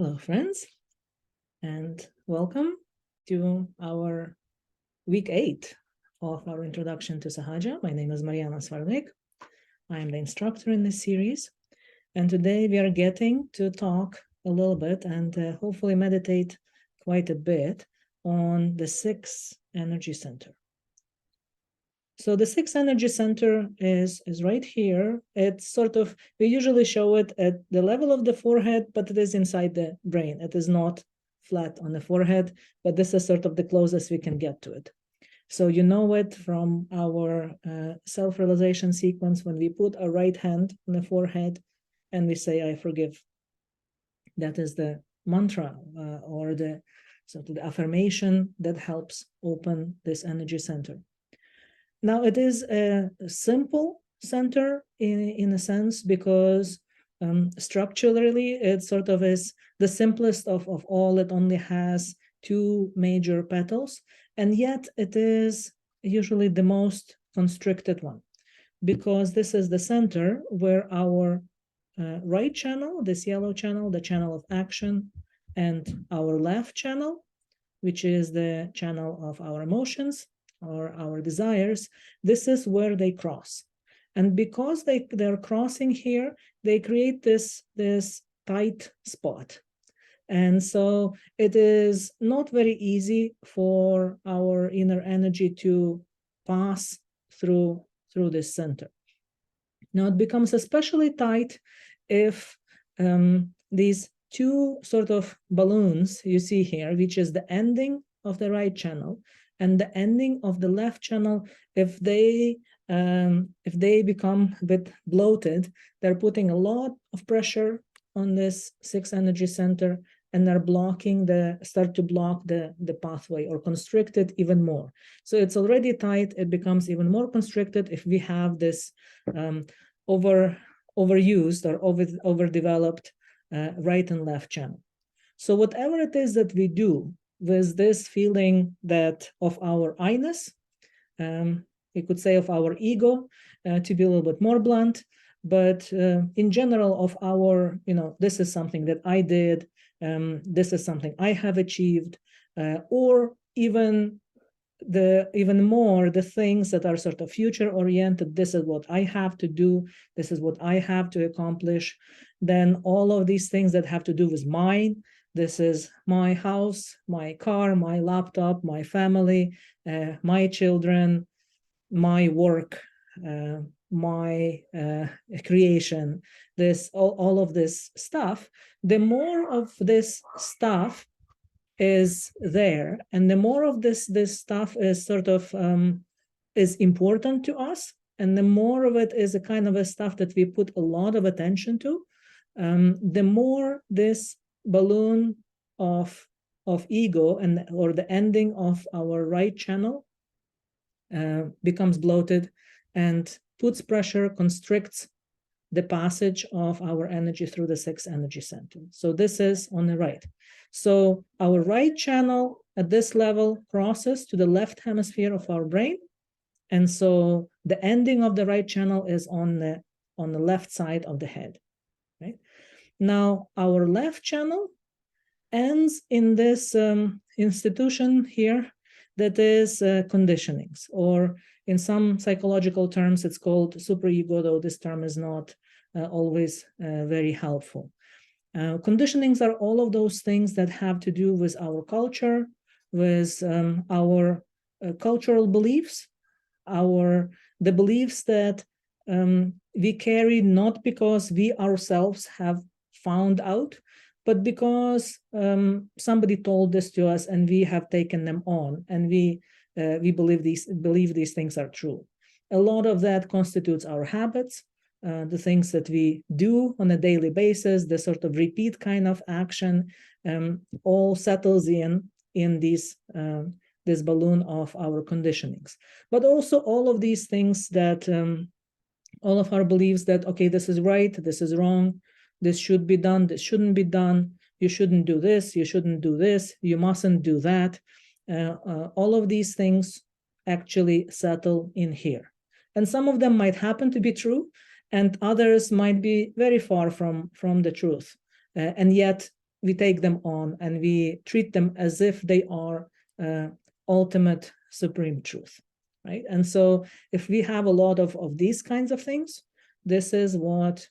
Hello, friends, and welcome to our week 8 of our introduction to Sahaja. My name is Mariana Svarnik. I am the instructor in this series, and today we are getting to talk a little bit and hopefully meditate quite a bit on the 6th energy center. So the 6th energy center is right here. It's sort of, we usually show it at the level of the forehead, but it is inside the brain. It is not flat on the forehead, but this is sort of the closest we can get to it. So you know it from our self-realization sequence when we put our right hand on the forehead and we say, I forgive. That is the mantra or the sort of the affirmation that helps open this energy center. Now, it is a simple center in a sense because structurally it sort of is the simplest of all. It only has 2 major petals, and yet it is usually the most constricted one because this is the center where our right channel, this yellow channel, the channel of action, and our left channel, which is the channel of our emotions, or our desires, this is where they cross. And because they're crossing here, they create this tight spot. And so it is not very easy for our inner energy to pass through this center. Now it becomes especially tight if these 2 sort of balloons you see here, which is the ending of the right channel and the ending of the left channel, if they become a bit bloated, they're putting a lot of pressure on this 6th energy center, and they're start to block the pathway or constrict it even more. So it's already tight, it becomes even more constricted if we have this overused or overdeveloped right and left channel. So whatever it is that we do with this feeling that of our I-ness, you could say of our ego, to be a little bit more blunt, but in general of our, this is something that I did, this is something I have achieved, or even more the things that are sort of future oriented, this is what I have to do, this is what I have to accomplish, then all of these things that have to do with mine, this is my house, my car, my laptop, my family, my children, my work, my creation, all of this stuff. The more of this stuff is there, and the more of this stuff is sort of is important to us, and the more of it is a kind of a stuff that we put a lot of attention to, the more this balloon of ego or the ending of our right channel becomes bloated and puts pressure, constricts the passage of our energy through the 6th energy center. So this is on the right. So our right channel at this level crosses to the left hemisphere of our brain. And so the ending of the right channel is on the left side of the head. Right? Now, our left channel ends in this institution here that is conditionings, or in some psychological terms, it's called superego, though this term is not always very helpful. Conditionings are all of those things that have to do with our culture, with our cultural beliefs, the beliefs that we carry not because we ourselves have found out, but because somebody told this to us and we have taken them on, and we believe these things are true. A lot of that constitutes our habits, the things that we do on a daily basis, the sort of repeat kind of action, all settles in this balloon of our conditionings. But also all of these things that, all of our beliefs that, okay, this is right, this is wrong, this should be done, this shouldn't be done, you shouldn't do this, you shouldn't do this, you mustn't do that. All of these things actually settle in here. And some of them might happen to be true, and others might be very far from the truth. And yet we take them on and we treat them as if they are ultimate supreme truth, right? And so if we have a lot of these kinds of things, this is what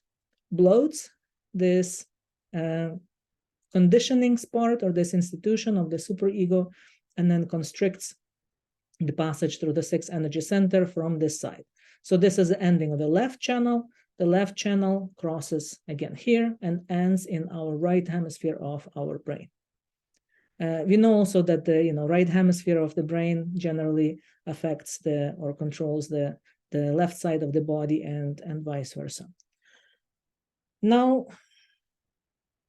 bloats this conditioning part, or this institution of the superego, and then constricts the passage through the sixth energy center from this side. So this is the ending of the left channel. The left channel crosses again here and ends in our right hemisphere of our brain. We know also that the right hemisphere of the brain generally affects or controls the left side of the body, and vice versa. Now,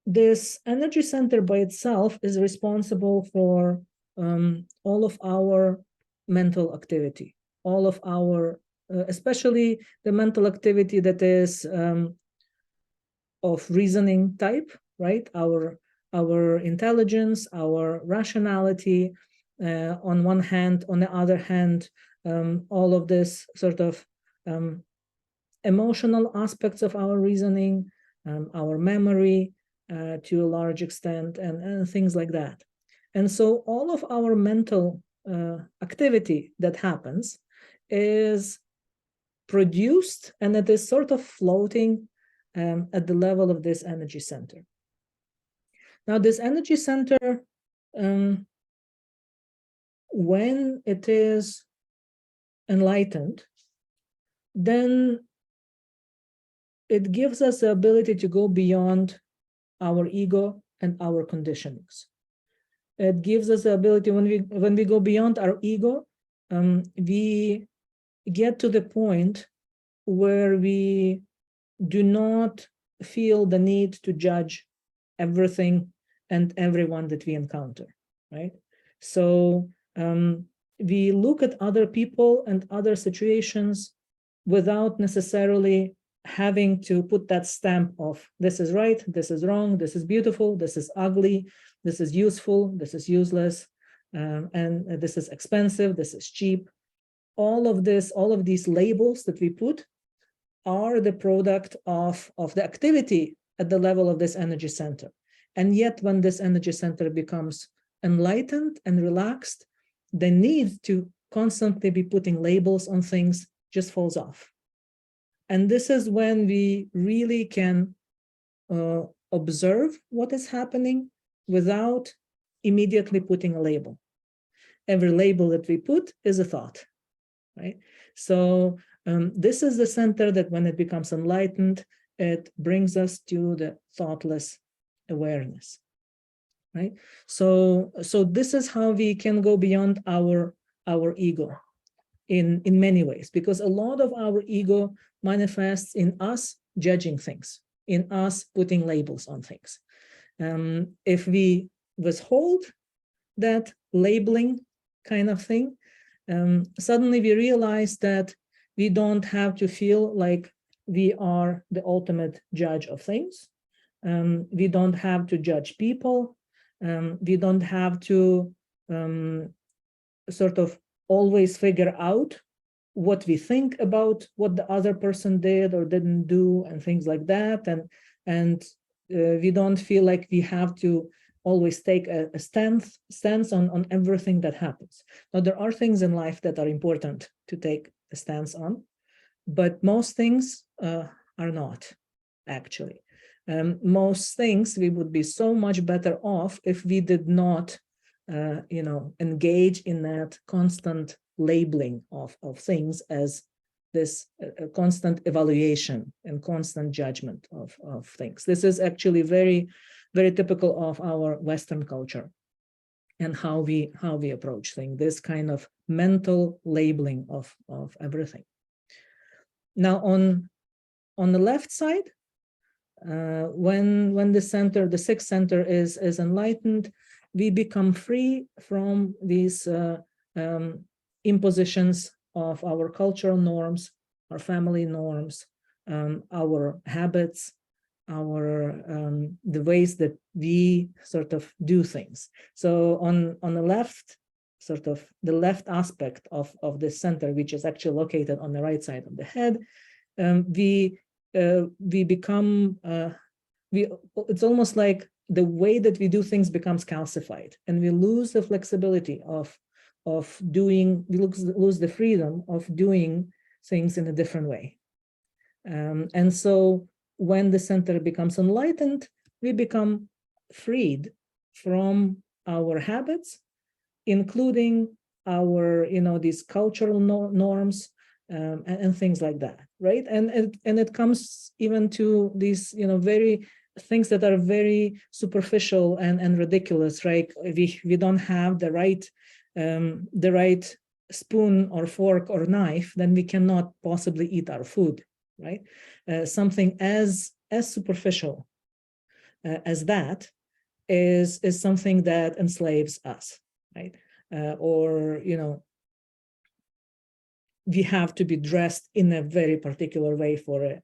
this energy center by itself is responsible for all of our mental activity, all of our, especially the mental activity that is of reasoning type, right? Our intelligence, our rationality, on one hand. On the other hand, all of this sort of emotional aspects of our reasoning, our memory to a large extent, and things like that. And so all of our mental activity that happens is produced, and it is sort of floating at the level of this energy center. Now, this energy center, when it is enlightened, then it gives us the ability to go beyond our ego and our conditionings. It gives us the ability, when we go beyond our ego, we get to the point where we do not feel the need to judge everything and everyone that we encounter, right? So we look at other people and other situations without necessarily having to put that stamp of this is right, this is wrong, this is beautiful, this is ugly, this is useful, this is useless, and this is expensive, this is cheap. All of these labels that we put are the product of the activity at the level of this energy center. And yet, when this energy center becomes enlightened and relaxed, the need to constantly be putting labels on things just falls off. And this is when we really can observe what is happening without immediately putting a label. Every label that we put is a thought, right? So this is the center that, when it becomes enlightened, it brings us to the thoughtless awareness, right? So this is how we can go beyond our ego in many ways, because a lot of our ego manifests in us judging things, in us putting labels on things. If we withhold that labeling kind of thing, suddenly we realize that we don't have to feel like we are the ultimate judge of things. We don't have to judge people. We don't have to sort of always figure out what we think about what the other person did or didn't do, and things like that. And we don't feel like we have to always take a stance on everything that happens. Now, there are things in life that are important to take a stance on, but most things are not, actually. Most things, we would be so much better off if we did not engage in that constant labeling of things as this constant evaluation and constant judgment of things. This is actually very, very typical of our Western culture and how we approach things, this kind of mental labeling of everything. Now, on the left side, when the sixth center is enlightened, we become free from these impositions of our cultural norms, our family norms, our habits, the ways that we sort of do things. So on the left, sort of the left aspect of this center, which is actually located on the right side of the head, we become it's almost like the way that we do things becomes calcified, and we lose the flexibility of doing, we lose the freedom of doing things in a different way. And so when the center becomes enlightened, we become freed from our habits, including our, these cultural norms, and things like that, right? And it comes even to these, very things that are very superficial and ridiculous, right? We don't have the right spoon or fork or knife, then we cannot possibly eat our food, right? Something as superficial as that is something that enslaves us, right? Or we have to be dressed in a very particular way for a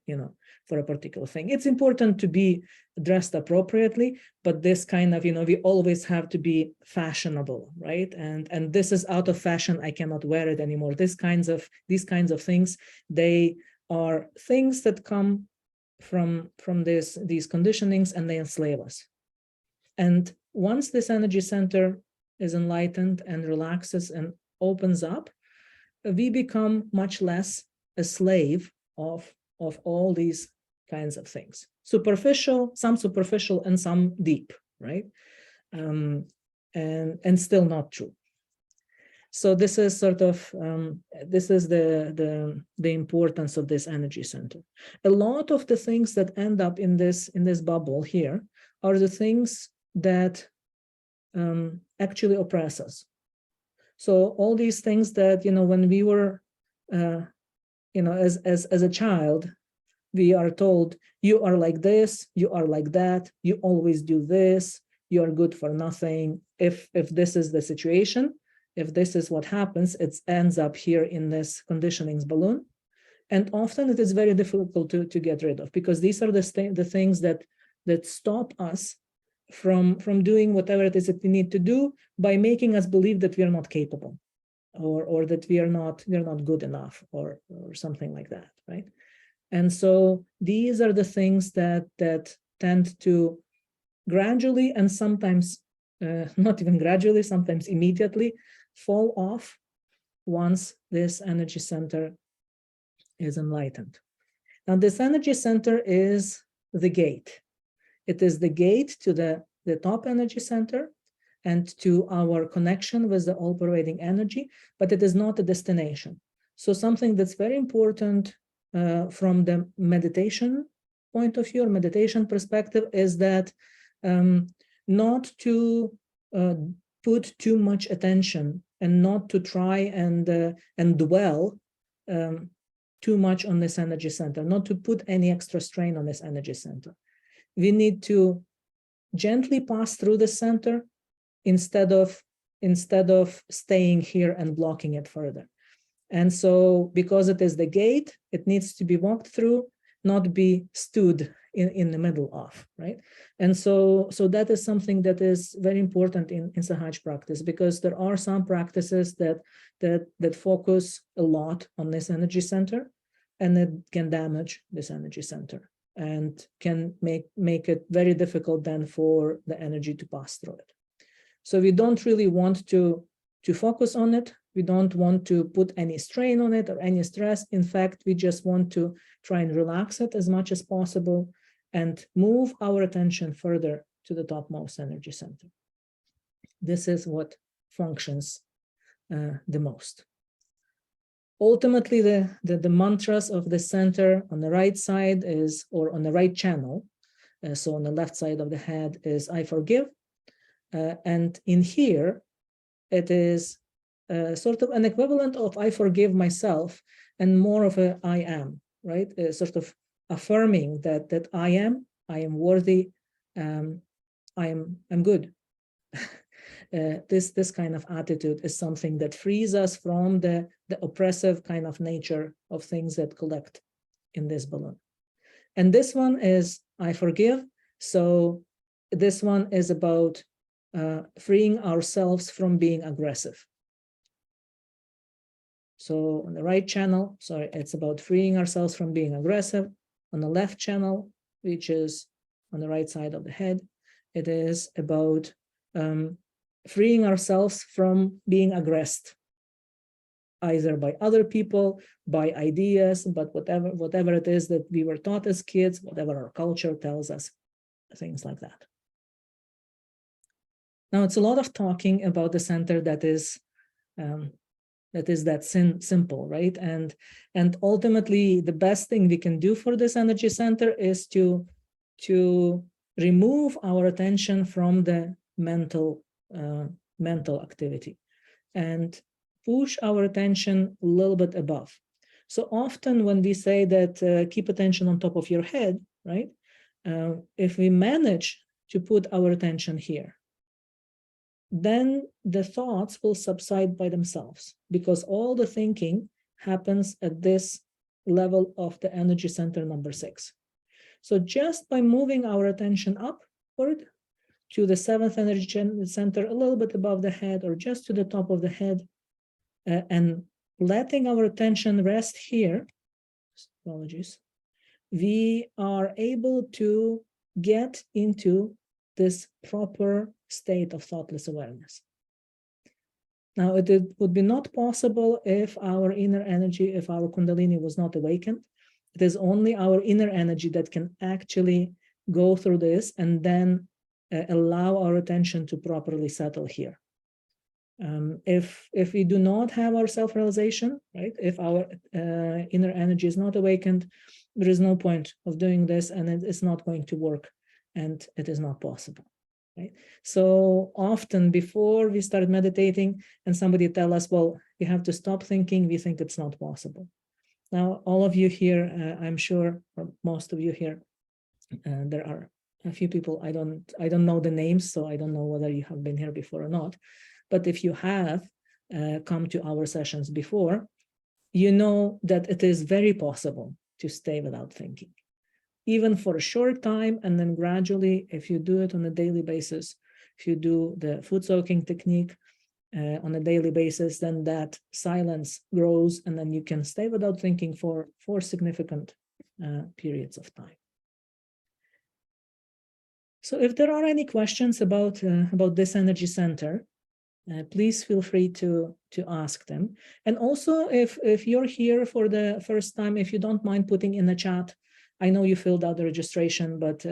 particular thing. It's important to be dressed appropriately, but this kind of, we always have to be fashionable, right? And this is out of fashion, I cannot wear it anymore. These kinds of things, they are things that come from these conditionings, and they enslave us. And once this energy center is enlightened and relaxes and opens up, we become much less a slave of all these kinds of things. Some superficial and some deep, right? And still not true. So this is sort of this is the importance of this energy center. A lot of the things that end up in this bubble here are the things that actually oppress us. So all these things that, when we were, as a child, we are told, you are like this, you are like that, you always do this, you are good for nothing. If this is the situation, if this is what happens, it ends up here in this conditionings balloon. And often it is very difficult to get rid of, because these are the things that stop us from doing whatever it is that we need to do, by making us believe that we are not capable, or that we are not good enough, or something like that, right? And so these are the things that tend to gradually, and sometimes not even gradually, sometimes immediately, fall off once this energy center is enlightened. Now, this energy center is the gate. It is the gate to the top energy center and to our connection with the all-pervading energy, but it is not a destination. So something that's very important from the meditation point of view, or meditation perspective, is that not to put too much attention, and not to try and dwell too much on this energy center, not to put any extra strain on this energy center. We need to gently pass through the center instead of staying here and blocking it further. And so, because it is the gate, it needs to be walked through, not be stood in the middle of, right? And so that is something that is very important in Sahaja practice, because there are some practices that focus a lot on this energy center, and it can damage this energy center, and can make it very difficult then for the energy to pass through it. So we don't really want to focus on it. We don't want to put any strain on it or any stress. In fact, we just want to try and relax it as much as possible and move our attention further to the topmost energy center. This is what functions the most. Ultimately, the mantras of the center on the right side is, or on the right channel, so on the left side of the head is I forgive. And in here, it is sort of an equivalent of I forgive myself, and more of a I am, right? Sort of affirming that I am worthy, I'm good. This kind of attitude is something that frees us from the oppressive kind of nature of things that collect in this balloon. And this one is I forgive. So this one is about freeing ourselves from being aggressive. So on the right channel, sorry, it's about freeing ourselves from being aggressive. On the left channel, which is on the right side of the head, It is about freeing ourselves from being aggressed, either by other people, by ideas, but whatever it is that we were taught as kids, whatever our culture tells us, things like that. Now, it's a lot of talking about the center that is simple, right? And ultimately, the best thing we can do for this energy center is to remove our attention from the mental activity and push our attention a little bit above. So often when we say that keep attention on top of your head, right? If we manage to put our attention here, then the thoughts will subside by themselves, because all the thinking happens at this level of the energy center number 6. So just by moving our attention upward to the 7th energy center, a little bit above the head or just to the top of the head, and letting our attention rest here, apologies, we are able to get into this proper state of thoughtless awareness. Now, it would be not possible if our inner energy, if our Kundalini was not awakened. It is only our inner energy that can actually go through this and then allow our attention to properly settle here. If we do not have our self-realization, right, if our inner energy is not awakened, there is no point of doing this, and it is not going to work, and it is not possible, right? So often before we start meditating and somebody tell us, well, you have to stop thinking, we think it's not possible. Now, all of you here, I'm sure, or most of you here, there are a few people, I don't know the names, so I don't know whether you have been here before or not. But if you have come to our sessions before, you know that it is very possible to stay without thinking, even for a short time, and then gradually, if you do it on a daily basis, if you do the food soaking technique on a daily basis, then that silence grows, and then you can stay without thinking for significant periods of time. So if there are any questions about this energy center, please feel free to ask them. And also, if you're here for the first time, if you don't mind putting in the chat, I know you filled out the registration, but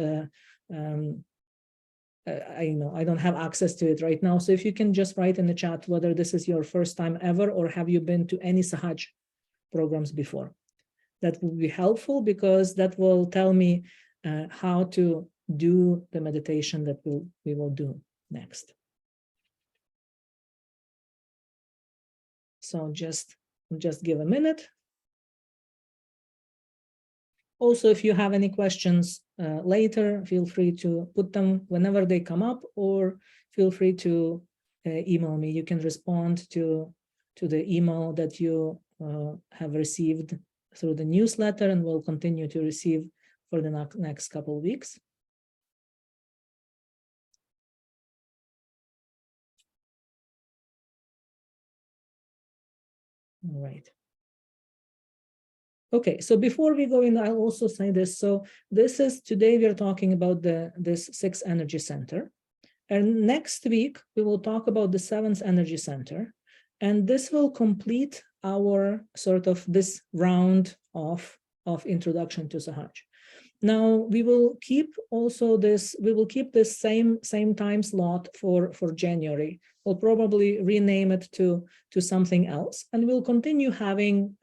I know I don't have access to it right now. So if you can just write in the chat whether this is your first time ever, or have you been to any Sahaja programs before, that will be helpful, because that will tell me how to do the meditation that we will do next. So just give a minute. Also, if you have any questions later, feel free to put them whenever they come up, or feel free to email me. You can respond to the email that you have received through the newsletter, and will continue to receive for the next couple of weeks. All right. Okay, so before we go in, I'll also say this. So this is, today we're talking about this 6th energy center. And next week, we will talk about the 7th energy center. And this will complete our sort of this round of introduction to Sahaja. Now, we will keep also this, we will keep this same time slot for January. We'll probably rename it to something else, and we'll continue having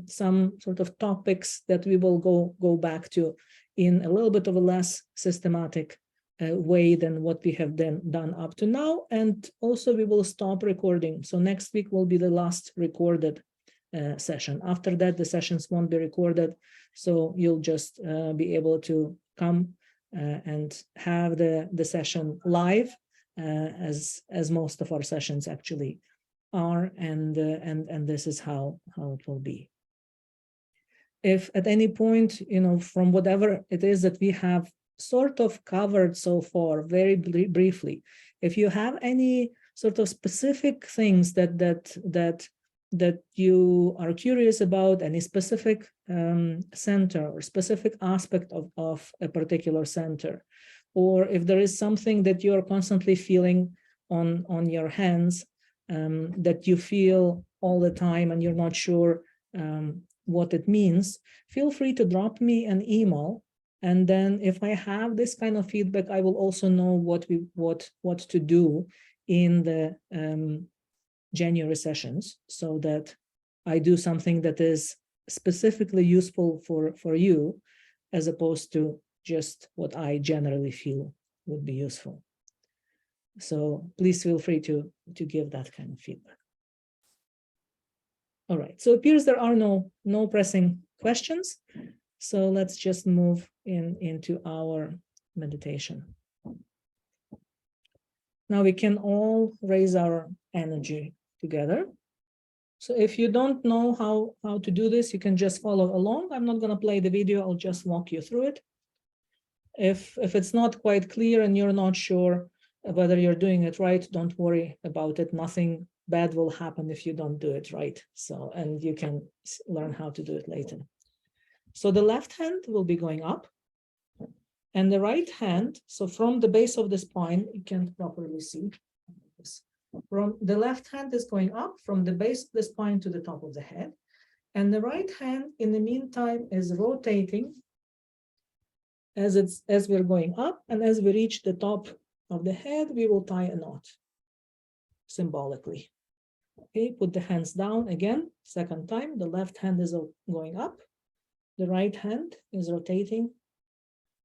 some sort of topics that we will go back to in a little bit of a less systematic way than what we have done up to now. And also we will stop recording. So next week will be the last recorded session. After that, the sessions won't be recorded. So you'll just be able to come and have the session live, as most of our sessions actually are, and this is how it will be. If at any point, from whatever it is that we have sort of covered so far, very briefly, if you have any sort of specific things that you are curious about, any specific center or specific aspect of a particular center, or if there is something that you are constantly feeling on your hands, that you feel all the time and you're not sure what it means, feel free to drop me an email. And then if I have this kind of feedback, I will also know what to do in the January sessions, so that I do something that is specifically useful for you, as opposed to just what I generally feel would be useful. So please feel free to give that kind of feedback. All right, so it appears there are no pressing questions. So let's just move into our meditation. Now we can all raise our energy together. So if you don't know how to do this, you can just follow along. I'm not going to play the video. I'll just walk you through it. If it's not quite clear and you're not sure whether you're doing it right, don't worry about it. Nothing bad will happen if you don't do it right. So, and you can learn how to do it later. So the left hand will be going up, and the right hand, so from the base of the spine, you can't properly see this. From the left hand is going up from the base of the spine to the top of the head. And the right hand, in the meantime, is rotating as we're going up. And as we reach the top of the head, we will tie a knot symbolically. Okay, put the hands down again, second time. The left hand is going up. The right hand is rotating.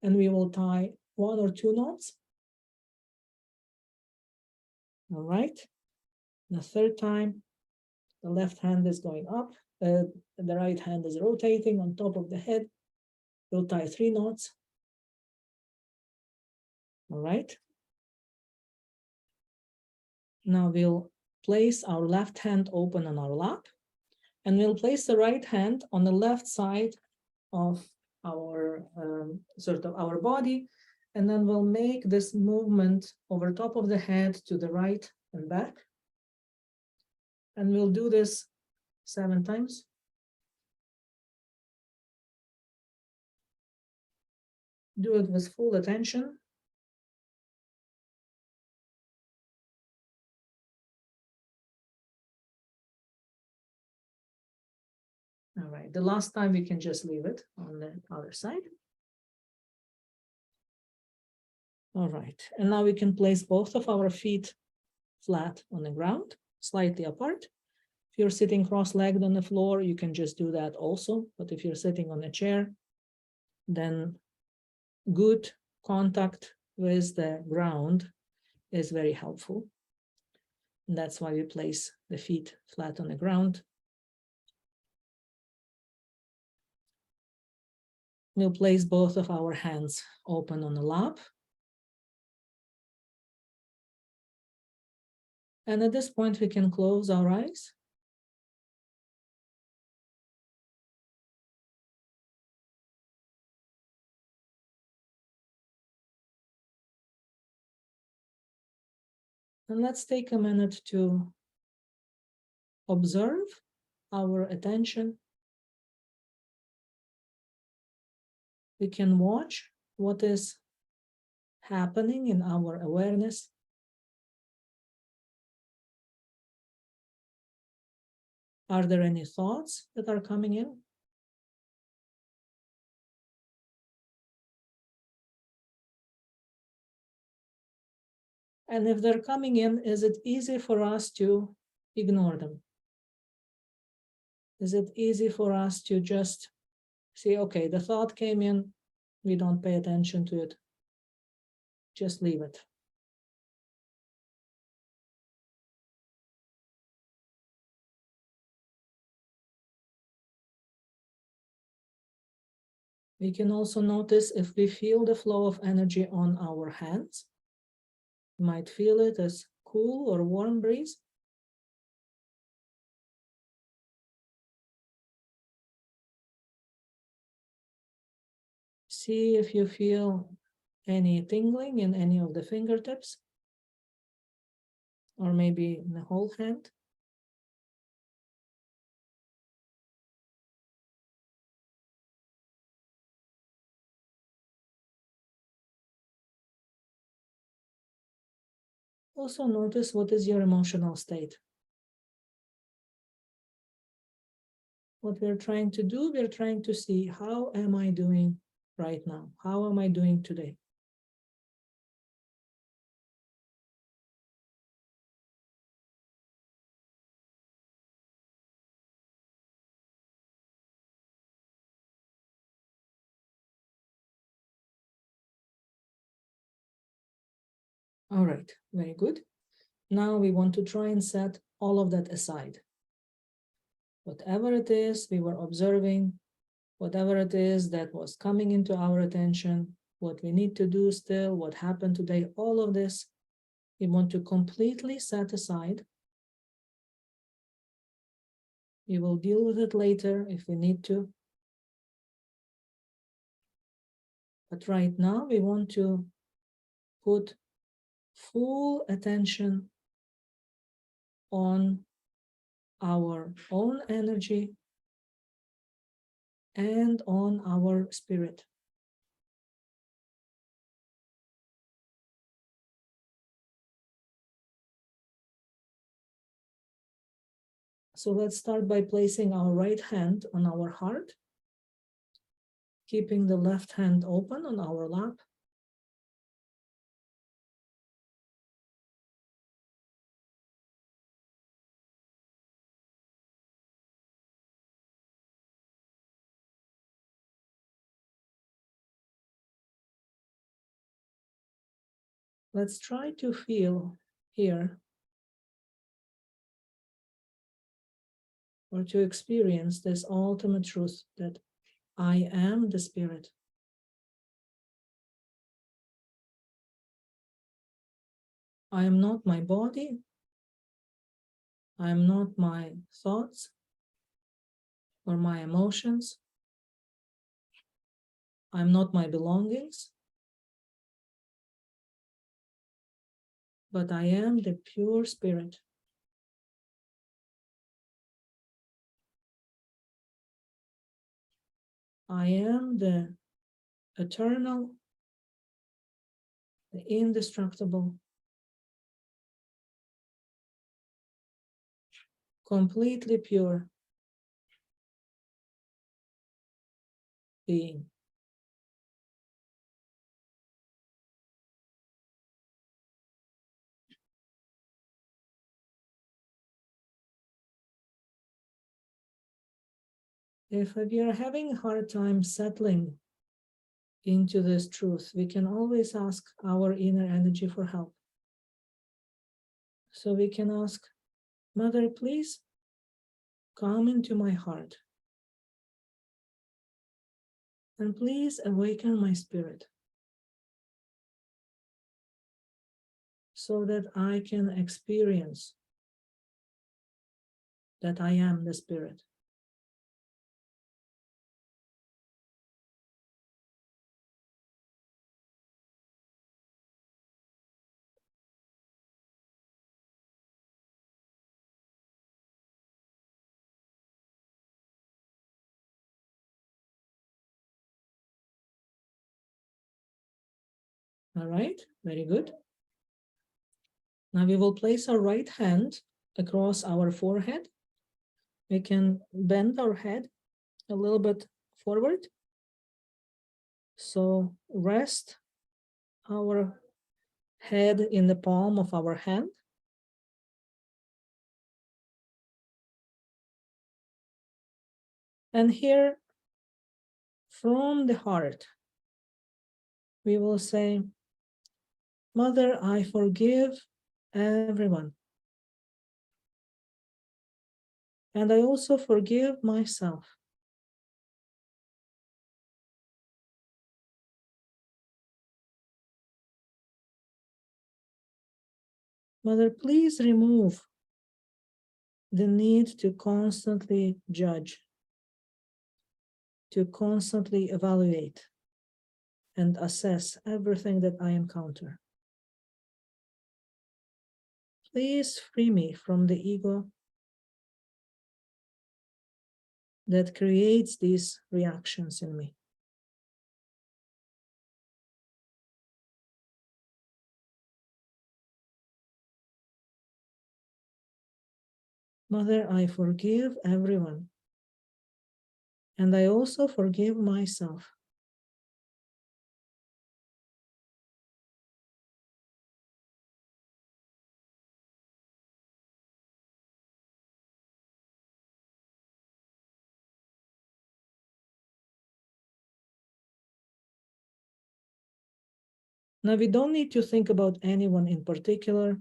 And we will tie 1 or 2 knots. All right. The third time, the left hand is going up. The right hand is rotating on top of the head. We'll tie 3 knots. All right. Now we'll place our left hand open on our lap, and we'll place the right hand on the left side of our sort of our body, and then we'll make this movement over top of the head to the right and back. And we'll do this 7 times. Do it with full attention. All right, the last time we can just leave it on the other side. All right, and now we can place both of our feet flat on the ground, slightly apart. If you're sitting cross-legged on the floor, you can just do that also. But if you're sitting on a chair, then good contact with the ground is very helpful. And that's why we place the feet flat on the ground. We'll place both of our hands open on the lap. And at this point, we can close our eyes. And let's take a minute to observe our attention. We can watch what is happening in our awareness. Are there any thoughts that are coming in? And if they're coming in, is it easy for us to ignore them? Is it easy for us to just say, okay, the thought came in, we don't pay attention to it, just leave it? We can also notice if we feel the flow of energy on our hands. You might feel it as cool or warm breeze. See if you feel any tingling in any of the fingertips, or maybe in the whole hand. Also notice what is your emotional state. What we're trying to do, we're trying to see, how am I doing right now? How am I doing today? All right, very good. Now we want to try and set all of that aside. Whatever it is we were observing, whatever it is that was coming into our attention, what we need to do still, what happened today, all of this, we want to completely set aside. We will deal with it later if we need to. But right now we want to put full attention on our own energy and on our spirit. So let's start by placing our right hand on our heart, keeping the left hand open on our lap. Let's try to feel here, or to experience this ultimate truth that I am the spirit. I am not my body. I am not my thoughts or my emotions. I'm not my belongings, but I am the pure spirit. I am the eternal, the indestructible, completely pure being. If we are having a hard time settling into this truth, we can always ask our inner energy for help. So we can ask, Mother, please come into my heart and please awaken my spirit so that I can experience that I am the spirit. All right, very good. Now we will place our right hand across our forehead. We can bend our head a little bit forward. So rest our head in the palm of our hand. And here, from the heart, we will say, Mother, I forgive everyone. And I also forgive myself. Mother, please remove the need to constantly judge, to constantly evaluate and assess everything that I encounter. Please free me from the ego that creates these reactions in me. Mother, I forgive everyone. And I also forgive myself. Now, we don't need to think about anyone in particular,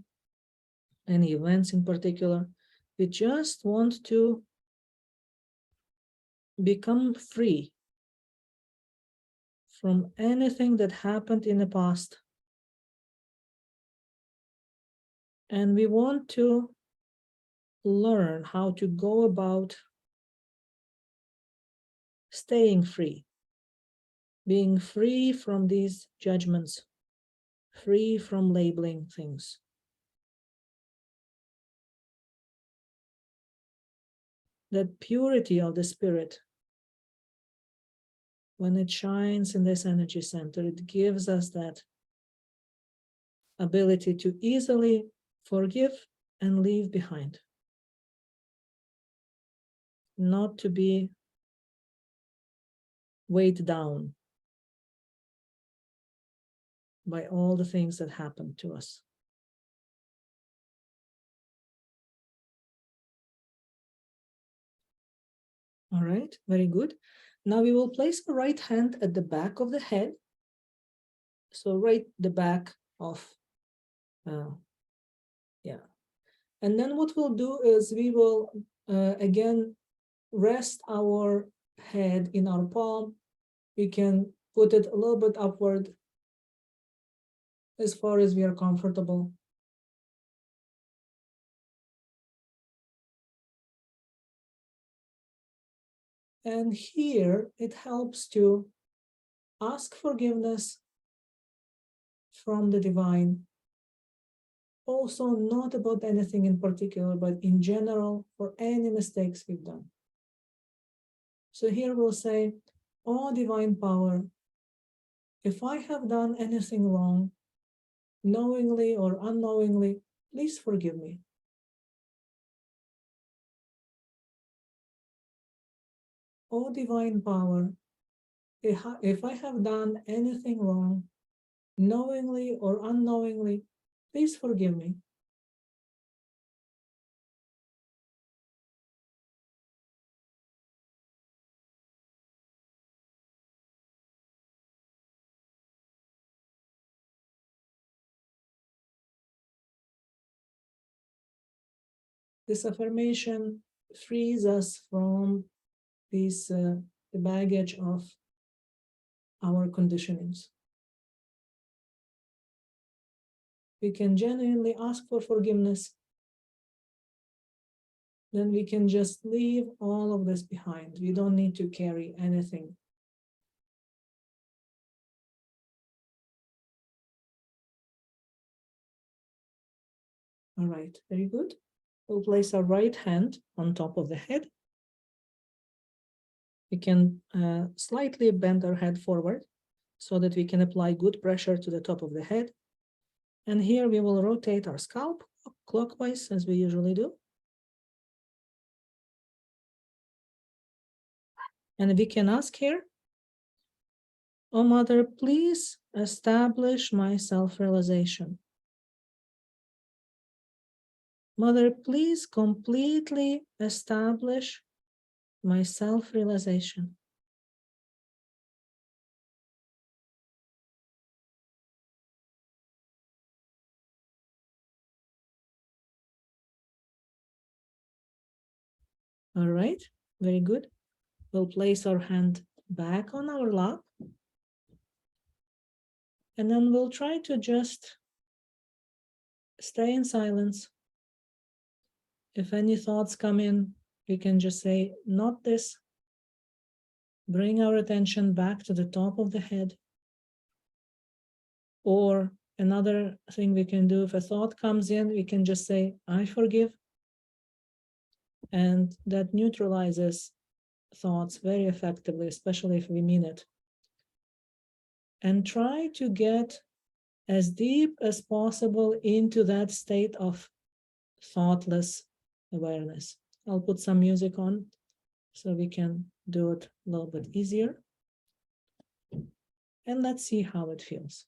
any events in particular. We just want to become free from anything that happened in the past. And we want to learn how to go about staying free, being free from these judgments, free from labeling things. That purity of the spirit, when it shines in this energy center, it gives us that ability to easily forgive and leave behind. Not to be weighed down by all the things that happened to us. All right, very good. Now we will place the right hand at the back of the head. So right the back of, yeah. And then what we'll do is we will, again, rest our head in our palm. We can put it a little bit upward as far as we are comfortable. And here it helps to ask forgiveness from the divine. Also, not about anything in particular, but in general, for any mistakes we've done. So here we'll say, oh, divine power, if I have done anything wrong, knowingly or unknowingly, please forgive me. Oh, divine power, if I have done anything wrong, knowingly or unknowingly, please forgive me. This affirmation frees us from this, the baggage of our conditionings. We can genuinely ask for forgiveness. Then we can just leave all of this behind. We don't need to carry anything. All right, very good. We'll place our right hand on top of the head. We can slightly bend our head forward so that we can apply good pressure to the top of the head. And here we will rotate our scalp clockwise, as we usually do. And we can ask here, oh, Mother, please establish my self-realization. Mother, please completely establish my self-realization. All right, very good. We'll place our hand back on our lap. And then we'll try to just stay in silence. If any thoughts come in, we can just say, not this. Bring our attention back to the top of the head. Or another thing we can do, if a thought comes in, we can just say, I forgive. And that neutralizes thoughts very effectively, especially if we mean it. And try to get as deep as possible into that state of thoughtless awareness. I'll put some music on so we can do it a little bit easier. And let's see how it feels.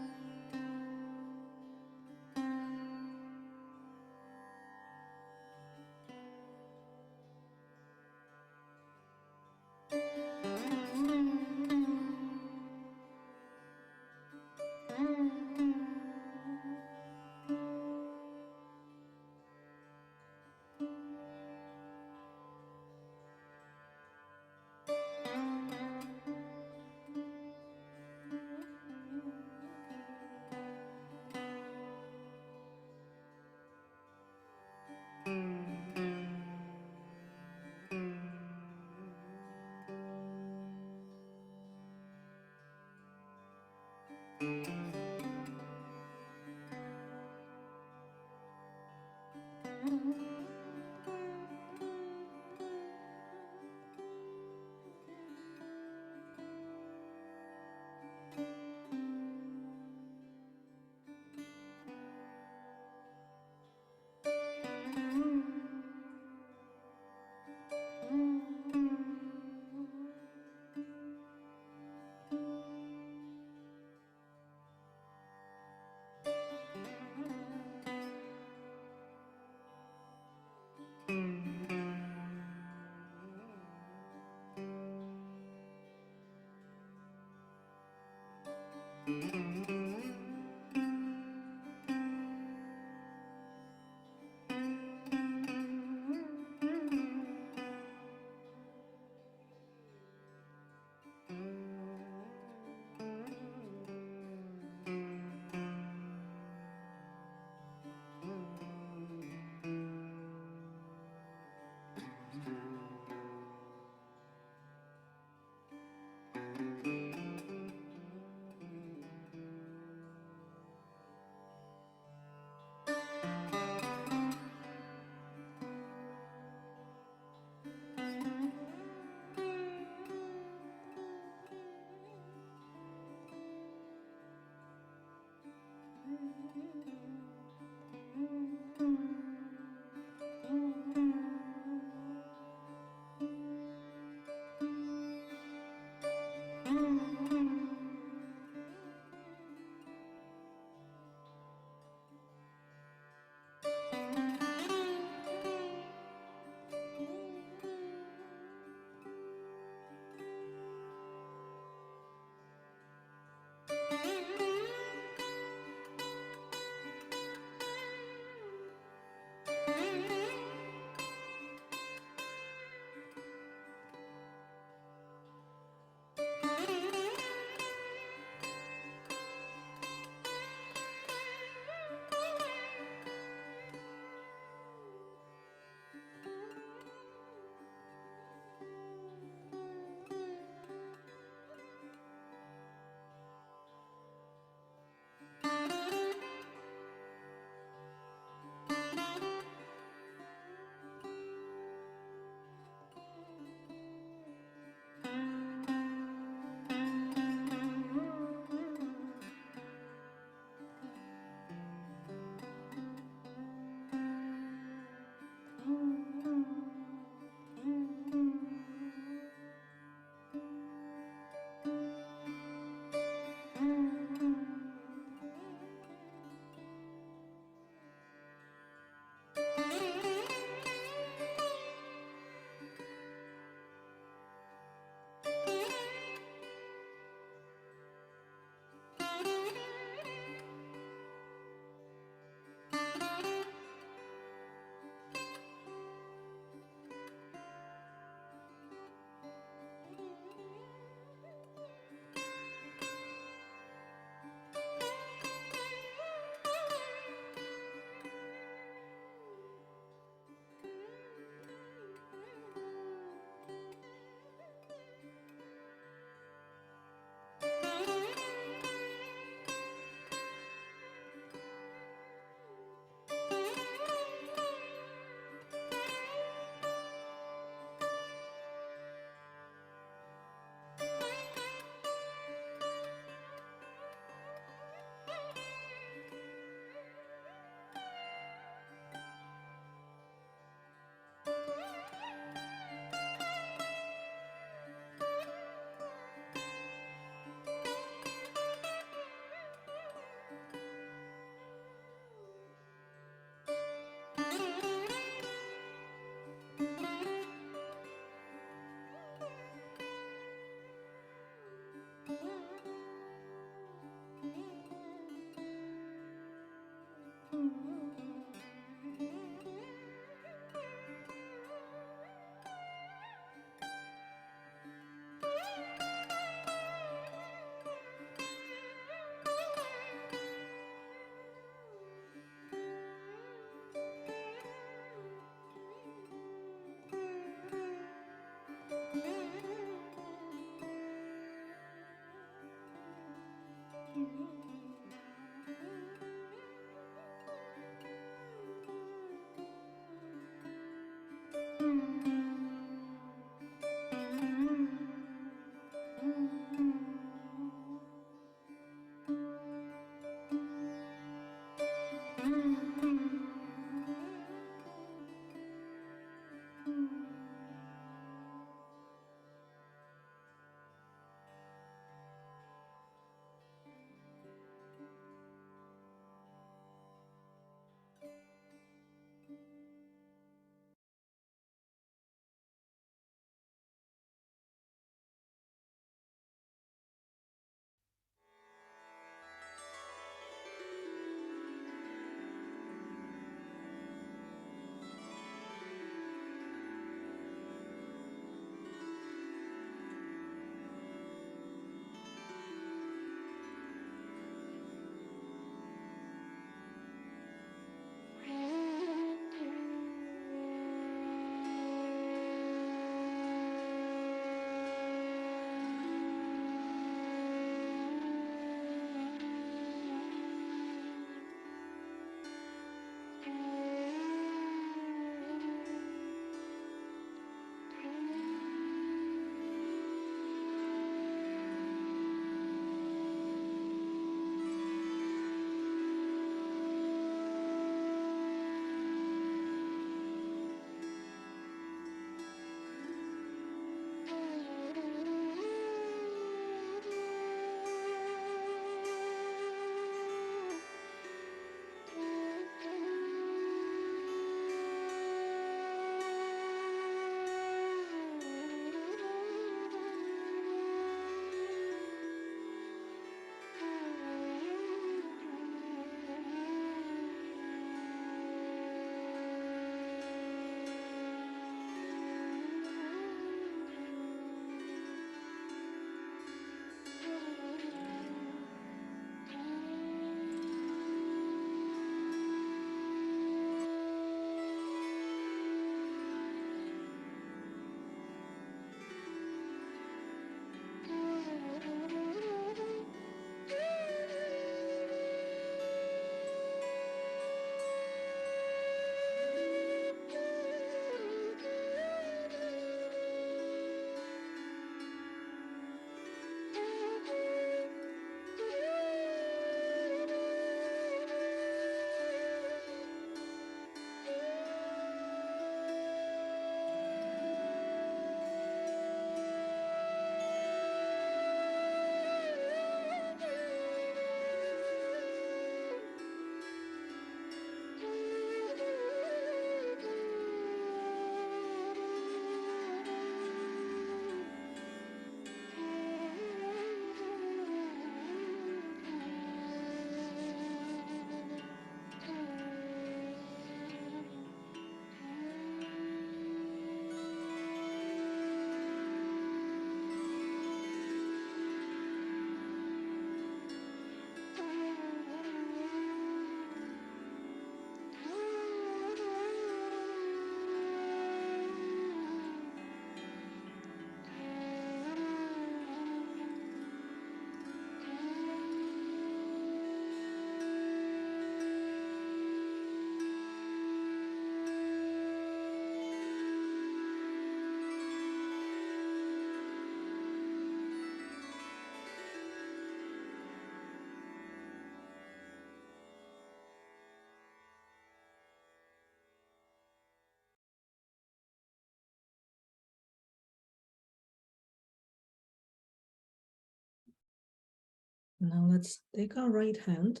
Now let's take our right hand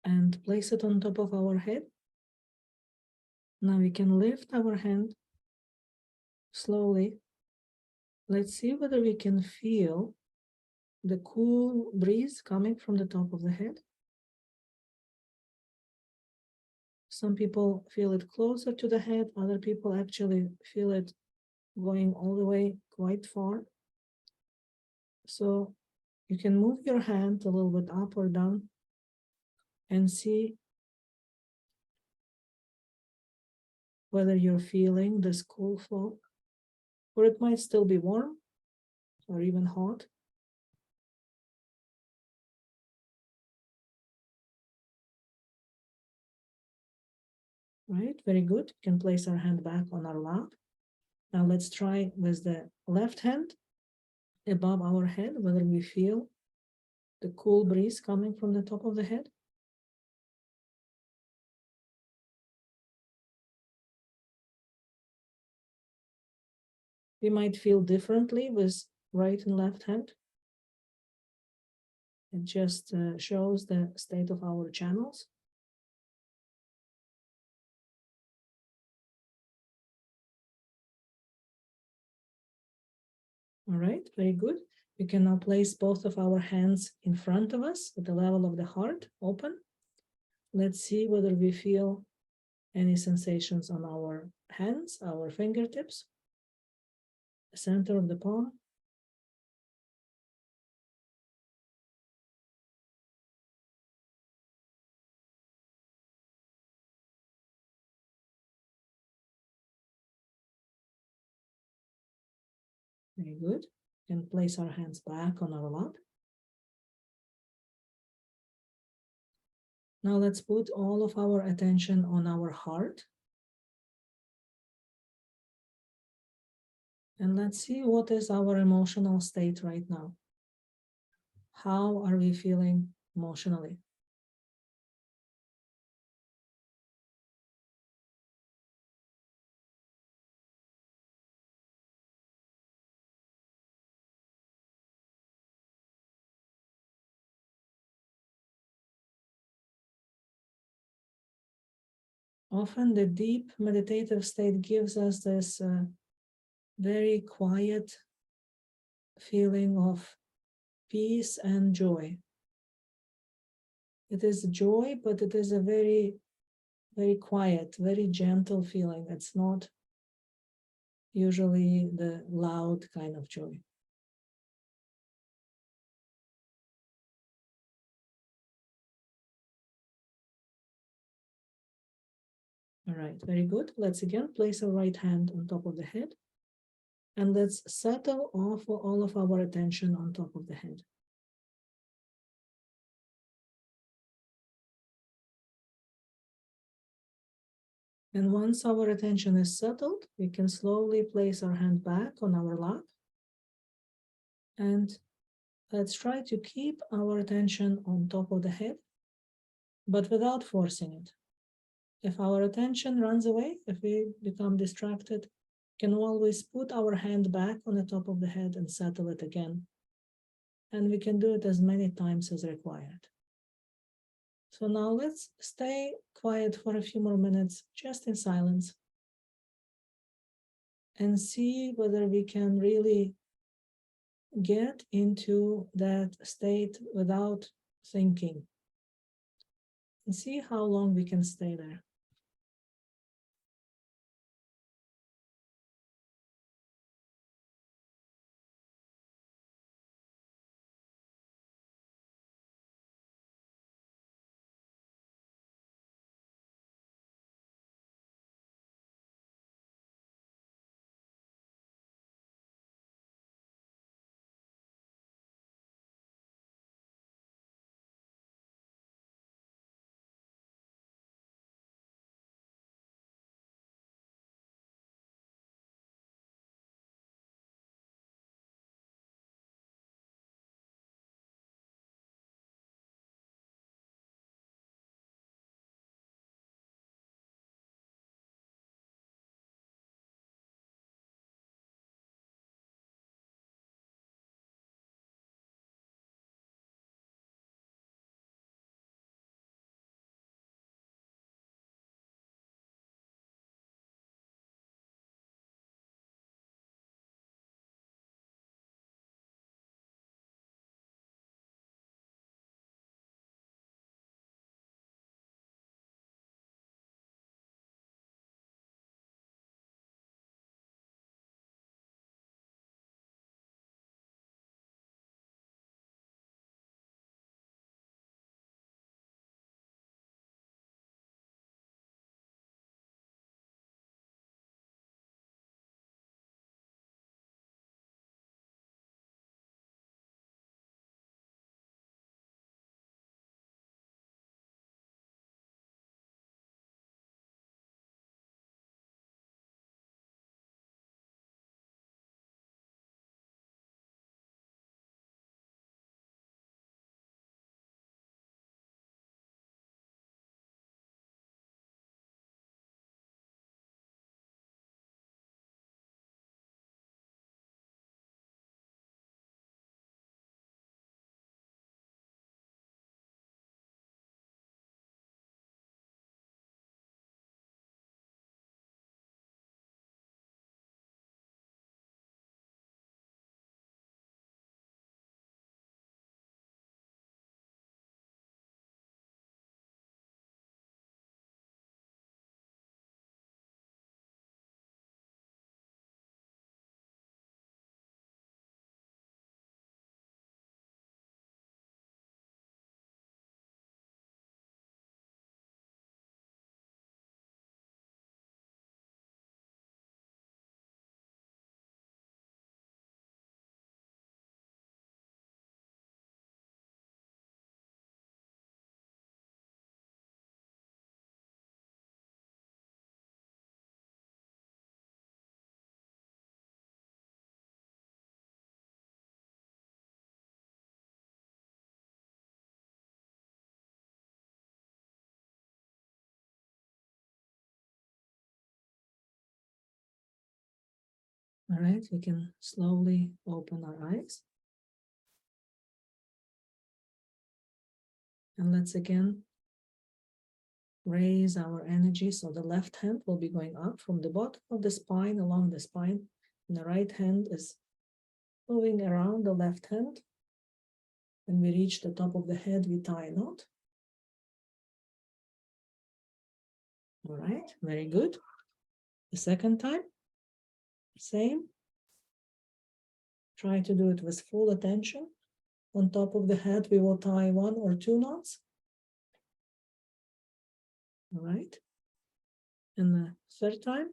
and place it on top of our head. Now we can lift our hand slowly. Let's see whether we can feel the cool breeze coming from the top of the head. Some people feel it closer to the head, other people actually feel it going all the way quite far. So you can move your hand a little bit up or down and see whether you're feeling this cool flow, or it might still be warm or even hot. Right, very good. We can place our hand back on our lap. Now let's try with the left hand above our head, whether we feel the cool breeze coming from the top of the head. We might feel differently with right and left hand. It just shows the state of our channels. All right, very good. We can now place both of our hands in front of us at the level of the heart, open. Let's see whether we feel any sensations on our hands, our fingertips, the center of the palm. Very good. We can place our hands back on our lap. Now let's put all of our attention on our heart. And let's see what is our emotional state right now. How are we feeling emotionally? Often the deep meditative state gives us this very quiet feeling of peace and joy. It is joy, but it is a very, very quiet, very gentle feeling. It's not usually the loud kind of joy. All right, very good. Let's again place our right hand on top of the head. And let's settle off all of our attention on top of the head. And once our attention is settled, we can slowly place our hand back on our lap. And let's try to keep our attention on top of the head, but without forcing it. If our attention runs away, if we become distracted, we can always put our hand back on the top of the head and settle it again. And we can do it as many times as required. So now let's stay quiet for a few more minutes, just in silence, and see whether we can really get into that state without thinking, and see how long we can stay there. All right, we can slowly open our eyes. And let's again raise our energy. So the left hand will be going up from the bottom of the spine, along the spine. And the right hand is moving around the left hand. When we reach the top of the head, we tie a knot. All right, very good. The second time, same. Try to do it with full attention. On top of the head, we will tie 1 or 2 knots. All right. And the third time,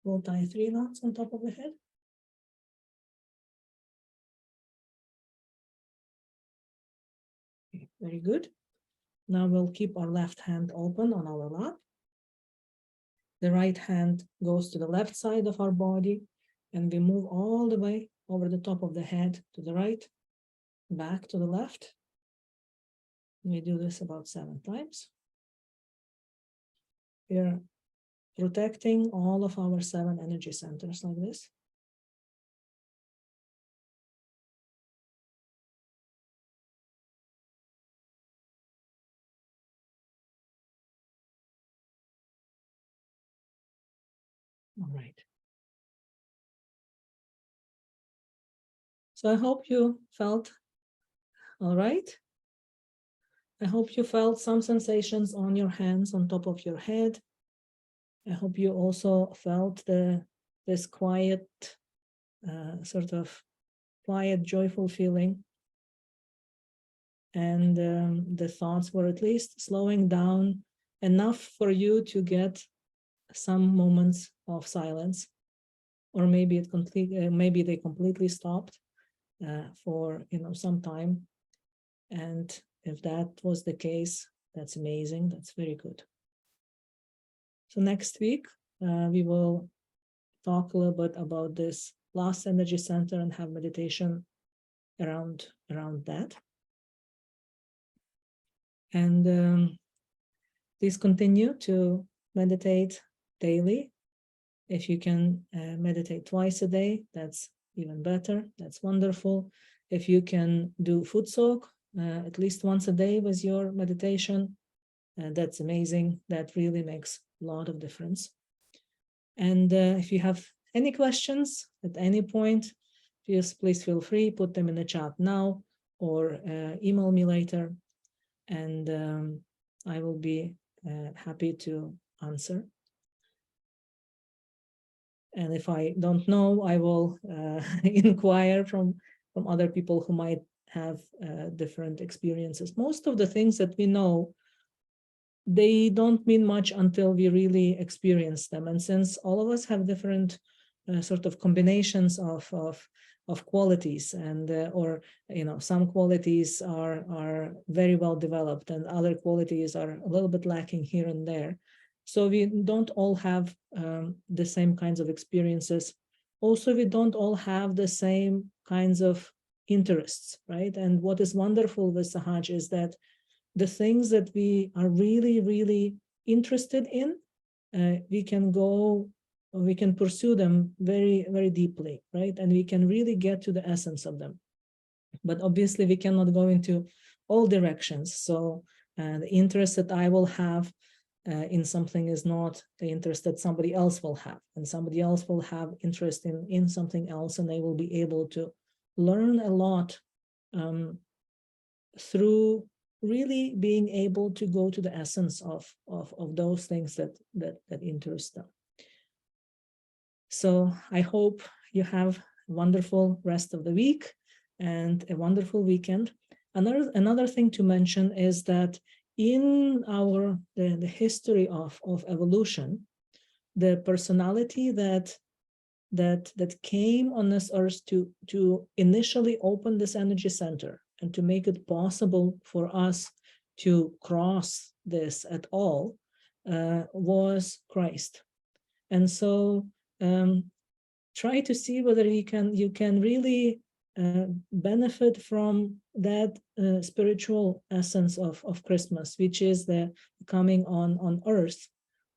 we'll tie 3 knots on top of the head. Okay, very good. Now we'll keep our left hand open on our lap. The right hand goes to the left side of our body, and we move all the way over the top of the head to the right, back to the left. We do this about 7 times. We're protecting all of our 7 energy centers like this. All right. So I hope you felt all right. I hope you felt some sensations on your hands, on top of your head. I hope you also felt this quiet, sort of quiet, joyful feeling. And the thoughts were at least slowing down enough for you to get some moments of silence, or maybe maybe they completely stopped for some time. And if that was the case, that's amazing. That's very good. So next week, we will talk a little bit about this last energy center and have meditation around that. And please continue to meditate daily. If you can meditate twice a day, that's even better. That's wonderful. If you can do foot soak at least once a day with your meditation, that's amazing. That really makes a lot of difference. And if you have any questions at any point, please feel free, put them in the chat now or email me later, and I will be happy to answer. And if I don't know, I will inquire from other people who might have different experiences. Most of the things that we know, they don't mean much until we really experience them. And since all of us have different sort of combinations of qualities, and or some qualities are very well developed and other qualities are a little bit lacking here and there, so we don't all have the same kinds of experiences. Also, we don't all have the same kinds of interests, right? And what is wonderful with Sahaja is that the things that we are really, really interested in, we can pursue them very, very deeply, right? And we can really get to the essence of them. But obviously, we cannot go into all directions. So the interest that I will have in something is not the interest that somebody else will have. And somebody else will have interest in something else, and they will be able to learn a lot through really being able to go to the essence of those things that interest them. So I hope you have a wonderful rest of the week and a wonderful weekend. Another thing to mention is that in the history of evolution, the personality that came on this earth to initially open this energy center and to make it possible for us to cross this at all was Christ. And so try to see whether you can really benefit from that spiritual essence of Christmas, which is the coming on earth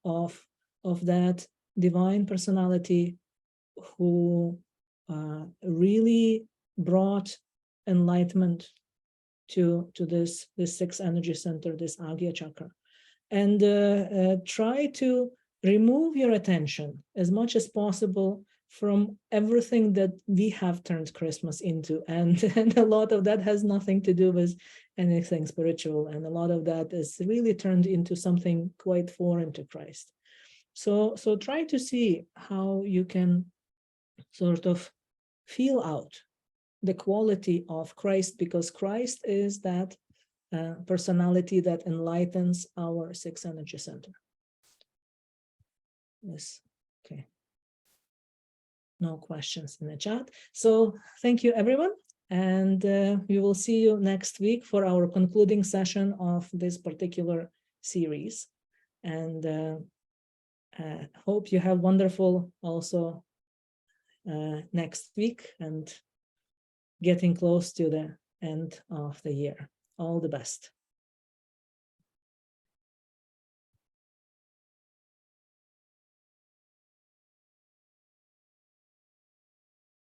of of that divine personality who really brought enlightenment to this sixth energy center, this Agya chakra. And try to remove your attention as much as possible from everything that we have turned Christmas into. And a lot of that has nothing to do with anything spiritual. And a lot of that is really turned into something quite foreign to Christ. So try to see how you can sort of feel out the quality of Christ, because Christ is that personality that enlightens our sixth energy center. Yes, okay. No questions in the chat. So thank you, everyone. And we will see you next week for our concluding session of this particular series. And hope you have wonderful also next week and getting close to the end of the year. All the best.